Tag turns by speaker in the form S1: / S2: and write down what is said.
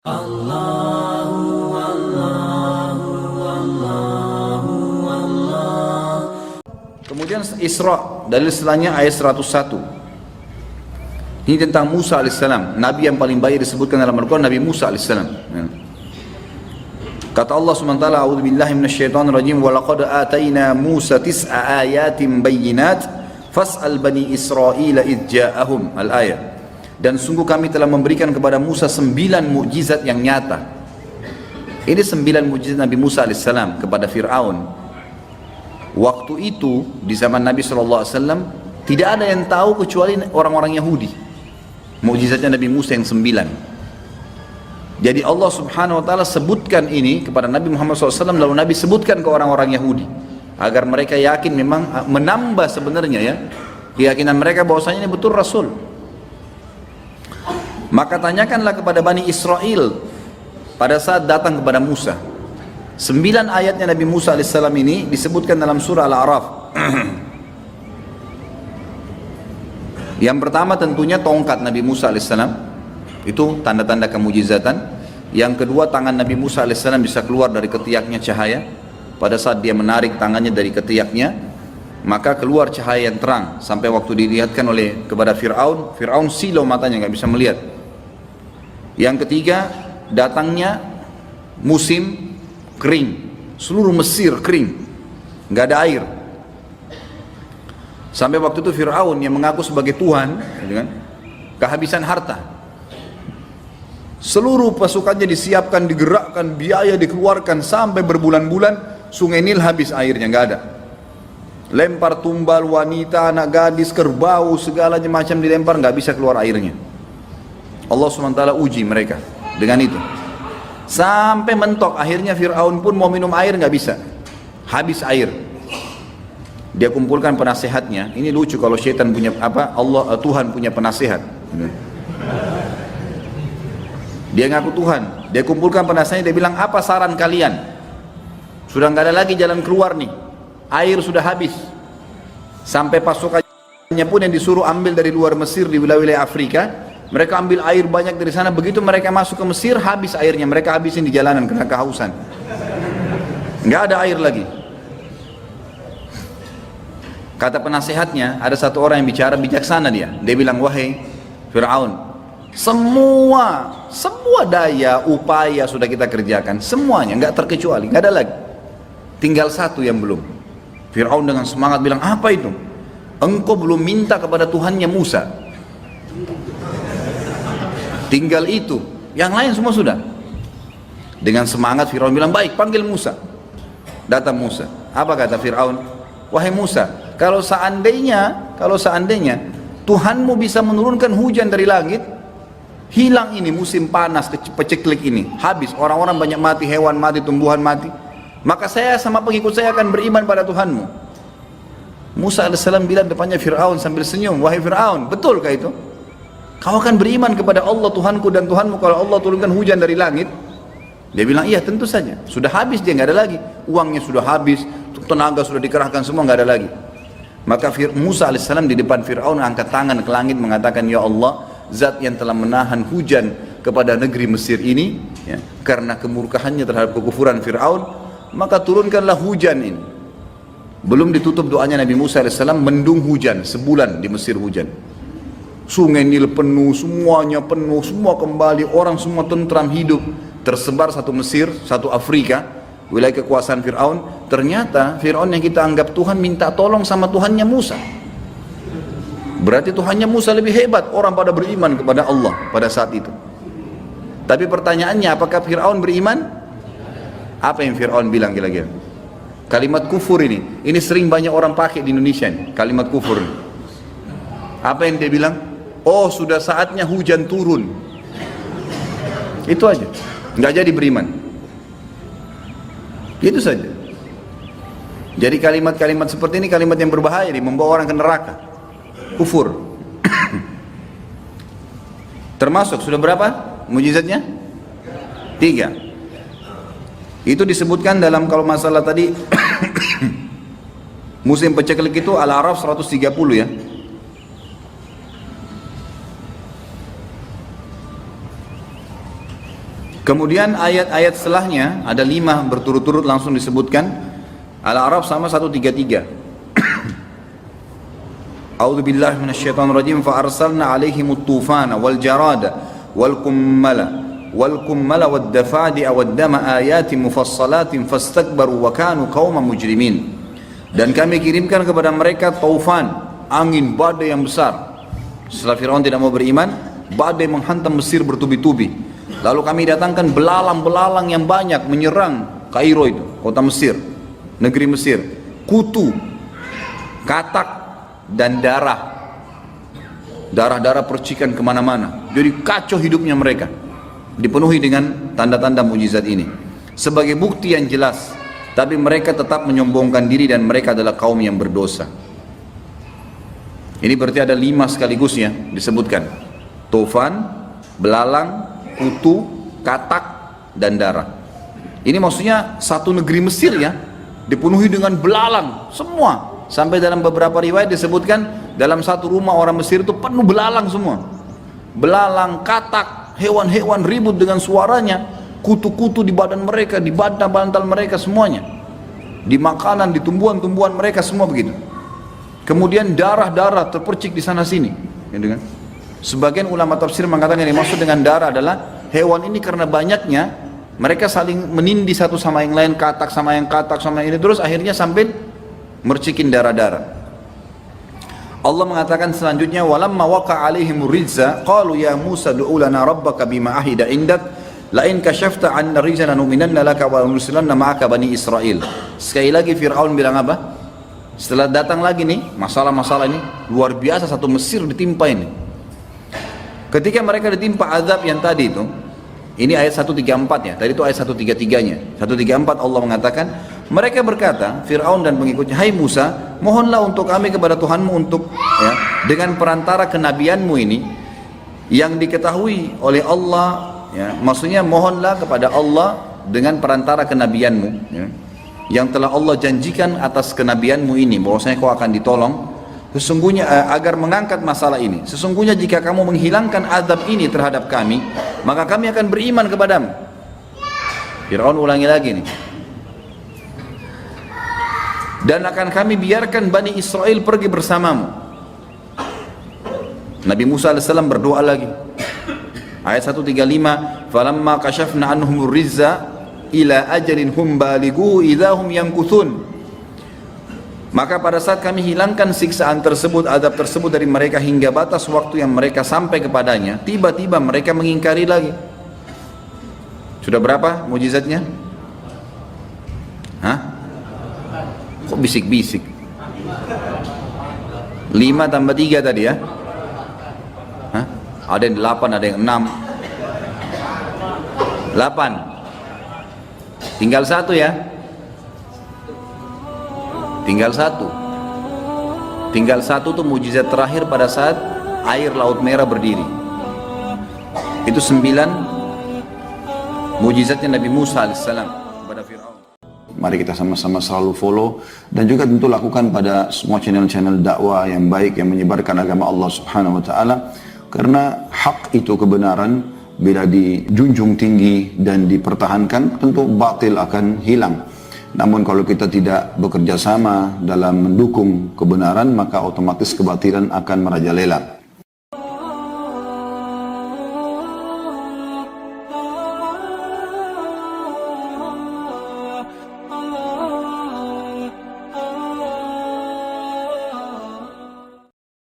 S1: Allahu Allahu Allahu Allah. Kemudian Isra, dalil setelahnya ayat 101. Ini tentang Musa alaihissalam, nabi yang paling baik disebutkan dalam Al-Quran, Nabi Musa alaihissalam. Kata Allah SWT, a'udzubillahi minasyaitonirrajim, wa laqad atayna Musa tis'a ayatin bayyinat fas'al bani Israila idh ja'ahum. Al-ayat. Dan sungguh kami telah memberikan kepada Musa 9 mukjizat yang nyata. Ini 9 mukjizat Nabi Musa alaihissalam kepada Fir'aun. Waktu itu di zaman Nabi SAW tidak ada yang tahu kecuali orang-orang Yahudi. Mukjizatnya Nabi Musa yang 9. Jadi Allah Subhanahu Wa Taala sebutkan ini kepada Nabi Muhammad SAW, lalu Nabi sebutkan ke orang-orang Yahudi agar mereka yakin, memang menambah sebenarnya ya keyakinan mereka bahwasanya ini betul Rasul. Maka tanyakanlah kepada Bani Israel pada saat datang kepada Musa. 9 ayatnya Nabi Musa AS ini disebutkan dalam surah Al-A'raf. Yang pertama tentunya tongkat Nabi Musa AS, itu tanda-tanda kemujizatan. Yang kedua, tangan Nabi Musa AS bisa keluar dari ketiaknya cahaya. Pada saat dia menarik tangannya dari ketiaknya, maka keluar cahaya yang terang sampai waktu dilihatkan oleh kepada Fir'aun. Fir'aun silau matanya, nggak bisa melihat. Yang ketiga, datangnya musim kering, seluruh Mesir kering, nggak ada air. Sampai waktu itu Fir'aun yang mengaku sebagai Tuhan, kehabisan harta. Seluruh pasukannya disiapkan, digerakkan, biaya dikeluarkan sampai berbulan-bulan, Sungai Nil habis airnya, nggak ada. Lempar tumbal wanita, anak gadis, kerbau, segala macam dilempar, nggak bisa keluar airnya. Allah SWT uji mereka dengan itu sampai mentok. Akhirnya Fir'aun pun mau minum air nggak bisa, habis air. Dia kumpulkan penasehatnya. Ini lucu kalau syaitan punya apa, Tuhan punya penasehat. Dia ngaku Tuhan, dia kumpulkan penasehatnya, dia bilang, apa saran kalian? Sudah nggak ada lagi jalan keluar nih, air sudah habis. Sampai pasukannya pun yang disuruh ambil dari luar Mesir di wilayah Afrika, mereka ambil air banyak dari sana. Begitu mereka masuk ke Mesir, habis airnya, mereka habisin di jalanan karena kehausan, nggak ada air lagi. Kata penasehatnya, ada satu orang yang bicara bijaksana, dia bilang, wahai Fir'aun, semua daya upaya sudah kita kerjakan, semuanya nggak terkecuali, nggak ada lagi, tinggal satu yang belum. Fir'aun dengan semangat bilang, apa itu? Engkau belum minta kepada Tuhannya Musa. Tinggal itu, yang lain semua sudah. Dengan semangat Fir'aun bilang, baik, panggil Musa. Datang Musa. Apa kata Fir'aun? Wahai Musa, kalau seandainya Tuhanmu bisa menurunkan hujan dari langit, hilang ini musim panas peceklik ini, habis, orang-orang banyak mati, hewan mati, tumbuhan mati, maka saya sama pengikut saya akan beriman pada Tuhanmu. Musa AS bilang depannya Fir'aun sambil senyum, wahai Fir'aun, betulkah itu? Kau akan beriman kepada Allah Tuhanku dan Tuhanmu kalau Allah turunkan hujan dari langit? Dia bilang, iya tentu saja. Sudah habis dia, nggak ada lagi. Uangnya sudah habis, tenaga sudah dikerahkan semua, nggak ada lagi. Maka Musa AS di depan Fir'aun angkat tangan ke langit mengatakan, ya Allah, zat yang telah menahan hujan kepada negeri Mesir ini ya, karena kemurkahannya terhadap kekufuran Fir'aun, maka turunkanlah hujan ini. Belum ditutup doanya Nabi Musa AS, mendung hujan, sebulan di Mesir hujan. Sungai Nil penuh, semuanya penuh, semua kembali, orang semua tentram hidup. Tersebar satu Mesir, satu Afrika, wilayah kekuasaan Fir'aun. Ternyata Fir'aun yang kita anggap Tuhan minta tolong sama Tuhannya Musa. Berarti Tuhannya Musa lebih hebat, orang pada beriman kepada Allah pada saat itu. Tapi pertanyaannya, apakah Fir'aun beriman? Apa yang Fir'aun bilang kira-kira? Kalimat kufur ini sering banyak orang pakai di Indonesia ini, kalimat kufur ini. Apa yang dia bilang? Oh, sudah saatnya hujan turun. Itu aja, nggak jadi beriman. Itu saja. Jadi kalimat-kalimat seperti ini kalimat yang berbahaya, nih, membawa orang ke neraka. Kufur. Termasuk sudah berapa mujizatnya? 3. Itu disebutkan dalam, kalau masalah tadi musim peceklik itu Al-A'raf 130 ya. Kemudian ayat-ayat setelahnya ada 5 berturut-turut langsung disebutkan. Al-A'raf sama 133. A'udzu billahi minasyaitonir rajim fa arsalna 'alaihimut tufana wal jarada wal kummala wad dafadi'a wad dama ayatin mufassalatin fastakbaru wa kanu qauman mujrimin. Dan kami kirimkan kepada mereka taufan, angin badai yang besar. Setelah Firaun tidak mau beriman, badai menghantam Mesir bertubi-tubi. Lalu kami datangkan belalang-belalang yang banyak menyerang Kairo itu, kota Mesir, negeri Mesir. Kutu, katak, dan darah-darah percikan kemana-mana. Jadi kacau hidupnya mereka, dipenuhi dengan tanda-tanda mujizat ini sebagai bukti yang jelas. Tapi mereka tetap menyombongkan diri dan mereka adalah kaum yang berdosa. Ini berarti ada 5 sekaligus ya disebutkan: tufan, belalang, kutu, katak, dan darah. Ini maksudnya satu negeri Mesir ya dipenuhi dengan belalang semua. Sampai dalam beberapa riwayat disebutkan dalam satu rumah orang Mesir itu penuh belalang semua. Belalang, katak, hewan-hewan ribut dengan suaranya, kutu-kutu di badan mereka, di bantal-bantal mereka semuanya, di makanan, di tumbuhan-tumbuhan mereka semua begitu. Kemudian darah-darah terpercik di sana sini, gitu kan? Sebagian ulama tafsir mengatakan yang dimaksud dengan darah adalah hewan ini karena banyaknya mereka saling menindih satu sama yang lain, katak sama yang katak sama yang ini, terus akhirnya sampai mercikin darah-darah. Allah mengatakan selanjutnya, walamma waqa alaihim rizza qalu ya Musa du'u lana rabbaka bima ahida indak la in kashafta 'anna rizza lanu'minanna laka wa nursilanna ma'aka bani Israil. Sekali lagi Firaun bilang apa? Setelah datang lagi nih masalah-masalah ini luar biasa, satu Mesir ditimpa ini. Ketika mereka ditimpa azab yang tadi itu, ini ayat 134 ya, tadi itu ayat 133-nya. 134 Allah mengatakan, mereka berkata, Fir'aun dan pengikutnya, hai Musa, mohonlah untuk kami kepada Tuhanmu untuk ya, dengan perantara kenabianmu ini yang diketahui oleh Allah ya, maksudnya mohonlah kepada Allah dengan perantara kenabianmu ya, yang telah Allah janjikan atas kenabianmu ini bahwasanya kau akan ditolong. Sesungguhnya agar mengangkat masalah ini, sesungguhnya jika kamu menghilangkan azab ini terhadap kami, maka kami akan beriman kepadamu. Fir'aun ulangi lagi nih, dan akan kami biarkan Bani Israel pergi bersamamu. Nabi Musa AS berdoa lagi, ayat 135, falamma kashafna anhum rizza ila ajalin hum balighu idahum yankuthun. Maka pada saat kami hilangkan siksaan tersebut, azab tersebut dari mereka hingga batas waktu yang mereka sampai kepadanya, tiba-tiba mereka mengingkari lagi. Sudah berapa mujizatnya? Hah? Kok bisik-bisik? 5 tambah 3 tadi ya? Hah? Ada yang 8, ada yang 6. 8. Tinggal 1 ya? Tinggal 1. Tinggal 1 tuh mujizat terakhir pada saat air Laut Merah berdiri. Itu 9 mujizatnya Nabi Musa AS kepada Fir'aun. Mari kita sama-sama selalu follow dan juga tentu lakukan pada semua channel-channel dakwah yang baik yang menyebarkan agama Allah Subhanahu wa taala, karena hak itu kebenaran bila dijunjung tinggi dan dipertahankan tentu batil akan hilang. Namun kalau kita tidak bekerja sama dalam mendukung kebenaran, maka otomatis kebatilan akan merajalela.